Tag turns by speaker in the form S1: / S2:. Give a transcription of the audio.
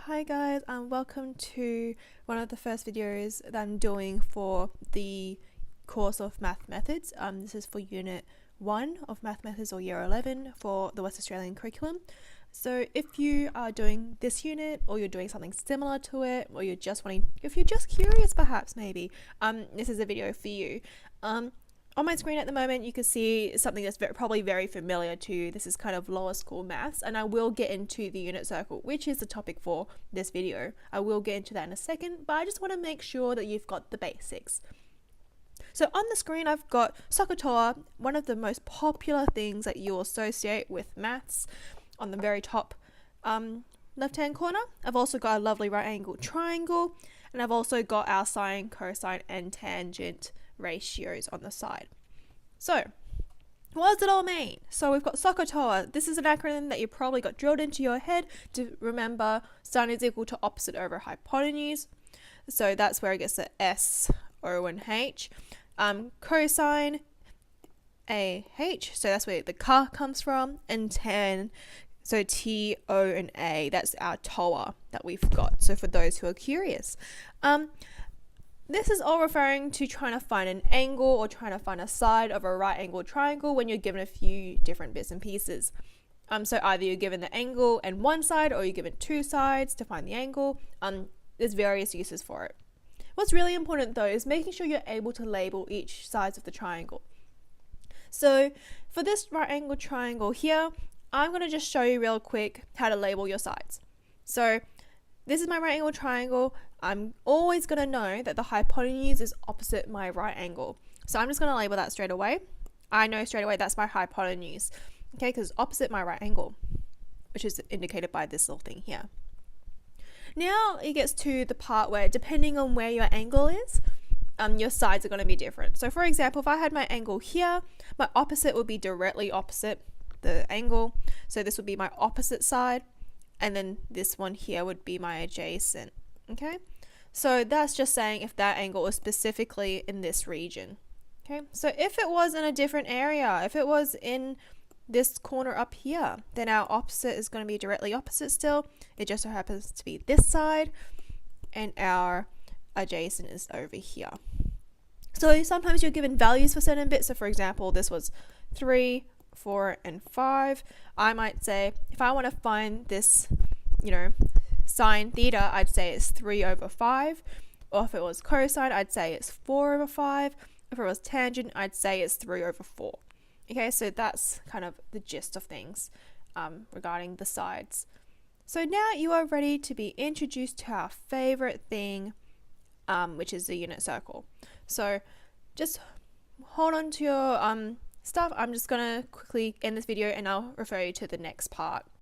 S1: Hi guys, welcome to one of the first videos that I'm doing for the course of Math Methods. This is for Unit 1 of Math Methods, or Year 11 for the West Australian curriculum. So if you are doing this unit, or you're doing something similar to it, or if you're just curious perhaps maybe, this is a video for you. On my screen at the moment, you can see something that's probably very familiar to you. This is kind of lower school maths, and I will get into the unit circle, which is the topic for this video. I will get into that in a second, but I just want to make sure that you've got the basics. So on the screen, I've got SOH CAH TOA, one of the most popular things that you'll associate with maths, on the very top left-hand corner. I've also got a lovely right-angled triangle, and I've also got our sine, cosine, and tangent ratios on the side. So what does it all mean? So we've got SOH CAH TOA. This is an acronym that you probably got drilled into your head to remember. Sine is equal to opposite over hypotenuse, so that's where it gets the S, O, and H. Cosine, A, H, so that's where the CAH comes from, and tan, so T, O, and A, that's our TOA that we've got. So for those who are curious, this is all referring to trying to find an angle or trying to find a side of a right angled triangle when you're given a few different bits and pieces. So either you're given the angle and one side, or you're given two sides to find the angle. There's various uses for it. What's really important though is making sure you're able to label each side of the triangle. So for this right angled triangle here, I'm going to just show you real quick how to label your sides. So this is my right angled triangle. I'm always going to know that the hypotenuse is opposite my right angle. So I'm just going to label that straight away. I know straight away that's my hypotenuse, okay, because it's opposite my right angle, which is indicated by this little thing here. Now it gets to the part where, depending on where your angle is, your sides are going to be different. So for example, if I had my angle here, my opposite would be directly opposite the angle. So this would be my opposite side, and then this one here would be my adjacent. Okay, so that's just saying if that angle is specifically in this region. Okay, so if it was in a different area, if it was in this corner up here, then our opposite is going to be directly opposite still. It just so happens to be this side, and our adjacent is over here. So sometimes you're given values for certain bits. So for example, this was 3, 4, and 5. I might say, if I want to find this, sine theta, I'd say it's 3 over 5. Or if it was cosine, I'd say it's 4 over 5. If it was tangent, I'd say it's 3 over 4. Okay, so that's kind of the gist of things regarding the sides. So now you are ready to be introduced to our favorite thing, which is the unit circle. So just hold on to your stuff. I'm just going to quickly end this video, and I'll refer you to the next part.